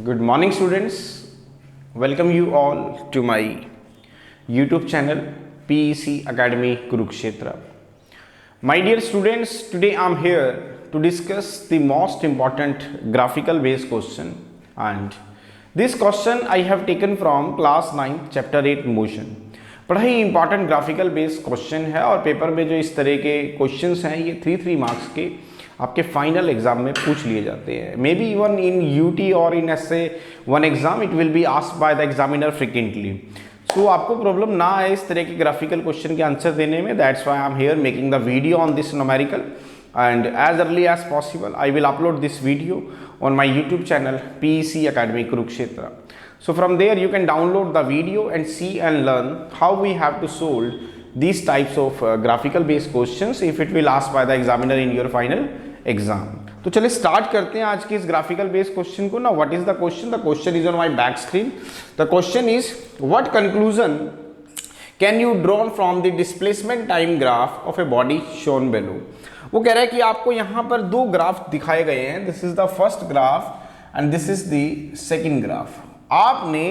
Good morning, students. Welcome you all to my YouTube channel PEC Academy Kurukshetra. My dear students, today I am here to discuss the most important graphical based question, and this question I have taken from class 9 chapter 8 motion. बड़ा ही important graphical based question है और paper में जो इस तरह के questions हैं ये 3 मार्क्स के आपके फाइनल एग्जाम में पूछ लिए जाते हैं. May be even in UT और in SA one exam it will be asked by the examiner frequently. So आपको प्रॉब्लम ना आए इस तरह के ग्राफिकल क्वेश्चन के आंसर देने में. That's why I am here making the video on this numerical, and as early as possible I will upload this video on my YouTube channel PEC Academy Kurukshetra. So from there you can download the video and see and learn how we have to solve these types of graphical based questions if it will asked by the examiner in your final exam. तो चलिए start करते हैं आज की इस graphical based question को ना. What is the question? The question is on my back screen. The question is what conclusion can you drawn from the displacement time graph of a body shown below. वो कह रहा है कि आपको यहाँ पर दो ग्राफ दिखाए गए हैं. This is the first graph and this is the second graph. आपने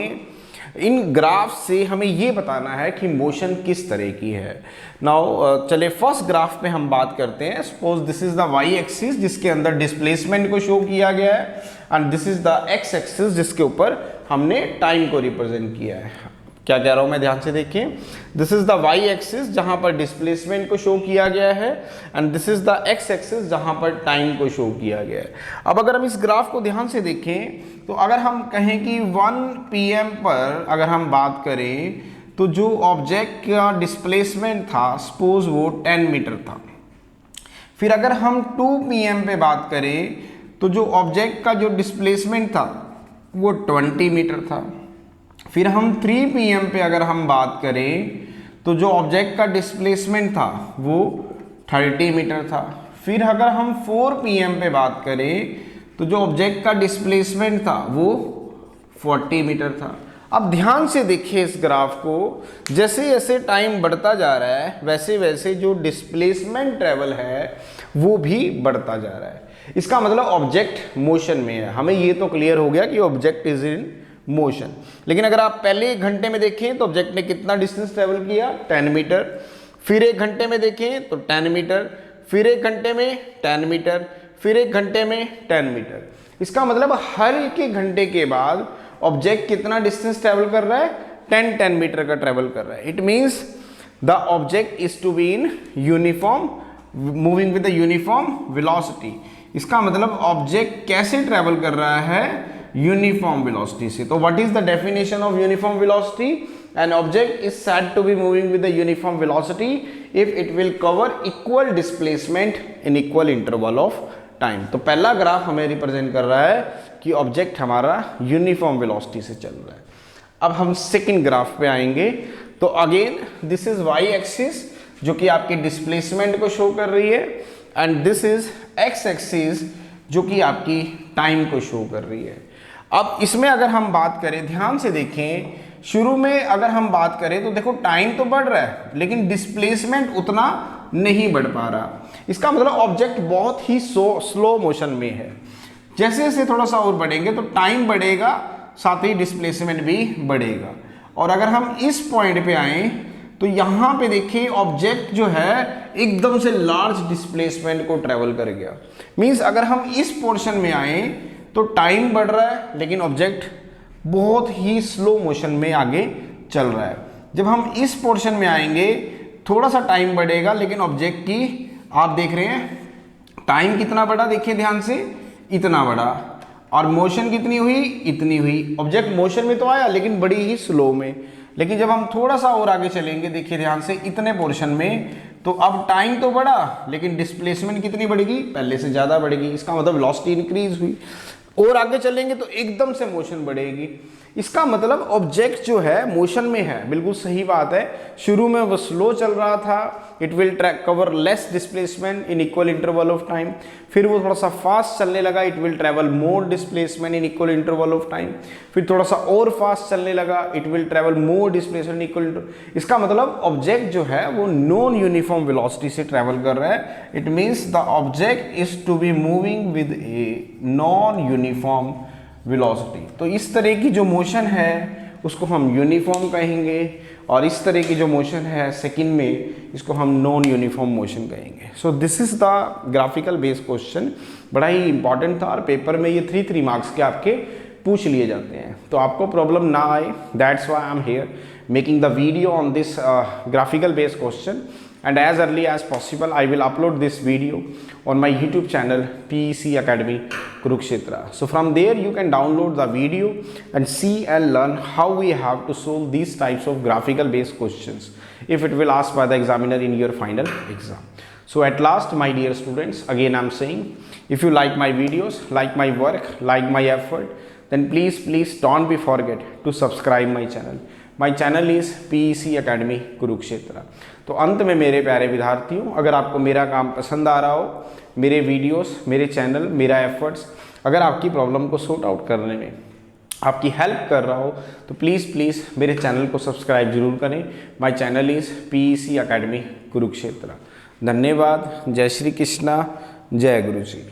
इन ग्राफ से हमें ये बताना है कि मोशन किस तरह की है. नाउ चले फर्स्ट ग्राफ पे हम बात करते हैं. Suppose this is the y axis जिसके अंदर डिस्प्लेसमेंट को शो किया गया है and this is the x axis जिसके ऊपर हमने टाइम को रिप्रेजेंट किया है. क्या कह रहा हूं मैं, ध्यान से देखिए. This is the y axis जहां पर डिस्प्लेसमेंट को शो किया गया है and this is the x axis जहां पर टाइम को शो किया गया है. अब अगर हम इस ग्राफ को ध्यान से देखें तो अगर हम कहें कि 1 PM पर अगर हम बात करें तो जो ऑब्जेक्ट का डिस्प्लेसमेंट था सपोज वो 10 मीटर था. फिर अगर हम 2 PM पे बात करें तो जो ऑब्जेक्ट का जो डिस्प्लेसमेंट था वो 20 मीटर था. फिर हम 3 PM पे अगर हम बात करें तो जो ऑब्जेक्ट का डिस्प्लेसमेंट था वो 30 मीटर था. फिर अगर हम 4 PM पे बात करें तो जो ऑब्जेक्ट का डिस्प्लेसमेंट था वो 40 मीटर था. अब ध्यान से देखिए इस ग्राफ को. जैसे जैसे टाइम बढ़ता जा रहा है वैसे वैसे जो डिस्प्लेसमेंट ट्रेवल है वो भी बढ़ता जा रहा है. इसका मतलब ऑब्जेक्ट मोशन में है. हमें ये तो क्लियर हो गया कि ऑब्जेक्ट इज इन मोशन. लेकिन अगर आप पहले 1 घंटे में देखें तो ऑब्जेक्ट ने कितना डिस्टेंस ट्रेवल किया, 10 मीटर. फिर 1 घंटे में देखें तो 10 मीटर. फिर 1 घंटे में 10 मीटर. फिर 1 घंटे में 10 मीटर. इसका मतलब हर 1 घंटे के बाद ऑब्जेक्ट कितना डिस्टेंस ट्रेवल कर रहा है, 10 मीटर का ट्रेवल कर रहा है. It means the object is to be in uniform moving with the uniform velocity. इसका मतलब ऑब्जेक्ट कैसे ट्रेवल कर रहा है, यूनिफॉर्म वेलोसिटी से. तो what is the definition of uniform velocity? An object is said to be moving with the uniform velocity if it will cover equal displacement in equal interval of time. तो पहला graph हमें represent कर रहा है कि object हमारा uniform velocity से चल रहा है. अब हम सेकंड ग्राफ पे आएंगे तो again this is y axis जो कि आपके डिस्प्लेसमेंट को शो कर रही है and this is x axis जो कि आपकी टाइम को शो कर रही है. अब इसमें अगर हम बात करें, ध्यान से देखें, शुरू में अगर हम बात करें तो देखो टाइम तो बढ़ रहा है लेकिन डिस्प्लेसमेंट उतना नहीं बढ़ पा रहा. इसका मतलब ऑब्जेक्ट बहुत ही स्लो मोशन में है. जैसे जैसे थोड़ा सा और बढ़ेंगे तो टाइम बढ़ेगा साथ ही डिस्प्लेसमेंट भी बढ़ेगा. और अगर हम इस पॉइंट पे आए तो यहाँ पे देखिए ऑब्जेक्ट जो है एकदम से लार्ज डिस्प्लेसमेंट को ट्रेवल कर गया. मीन्स अगर हम इस पोर्शन में आए तो टाइम बढ़ रहा है लेकिन ऑब्जेक्ट बहुत ही स्लो मोशन में आगे चल रहा है. जब हम इस पोर्शन में आएंगे थोड़ा सा टाइम बढ़ेगा लेकिन ऑब्जेक्ट की आप देख रहे हैं टाइम कितना बढ़ा, देखिए ध्यान से, इतना बढ़ा. और मोशन कितनी हुई, इतनी हुई. ऑब्जेक्ट मोशन में तो आया लेकिन बड़ी ही स्लो में. लेकिन जब हम थोड़ा सा और आगे चलेंगे देखिए ध्यान से इतने पोर्शन में तो अब टाइम तो बढ़ा लेकिन डिस्प्लेसमेंट कितनी बढ़ेगी, पहले से ज़्यादा बढ़ेगी. इसका मतलब वेलोसिटी इंक्रीज हुई. और आगे चलेंगे तो एकदम से मोशन बढ़ेगी. इसका मतलब ऑब्जेक्ट जो है मोशन में है. बिल्कुल सही बात है. शुरू में वो स्लो चल रहा था, it will cover less displacement in equal interval of time. फिर वो थोड़ा सा फास्ट चलने लगा, it will travel more displacement in equal interval of time. फिर थोड़ा सा और फास्ट चलने लगा, it will travel more displacement in equal interval. इसका मतलब ऑब्जेक्ट जो है वो नॉन यूनिफॉर्म वेलोसिटी से ट्रेवल कर रहा है. It means the object is to be moving with a non uniform velocity. तो इस तरह की जो मोशन है उसको हम यूनिफॉर्म कहेंगे, और इस तरह की जो मोशन है सेकंड में इसको हम नॉन यूनिफॉर्म मोशन कहेंगे। So this is the graphical based question, बड़ा ही इंपॉर्टेंट था और पेपर में ये 3 मार्क्स के आपके पूछ लिए जाते हैं, तो आपको प्रॉब्लम ना आए, that's why I am here making the video on this graphical based question, and as early as possible I will upload this video on my YouTube channel PEC Academy Kurukshetra. So from there you can download the video and see and learn how we have to solve these types of graphical based questions if it will asked by the examiner in your final exam. So at last, my dear students, again I'm saying, if you like my videos, like my work, like my effort, then please don't be forget to subscribe my channel. My channel is PEC Academy Kurukshetra. तो अंत में मेरे प्यारे विद्यार्थियों, अगर आपको मेरा काम पसंद आ रहा हो, मेरे वीडियोस, मेरे चैनल, मेरा एफर्ट्स अगर आपकी प्रॉब्लम को सॉर्ट आउट करने में आपकी हेल्प कर रहा हो, तो प्लीज़ मेरे चैनल को सब्सक्राइब जरूर करें। My channel is PEC Academy Kurukshetra. धन्यवाद। जय श्री कृष्णा, जय गुरु जी।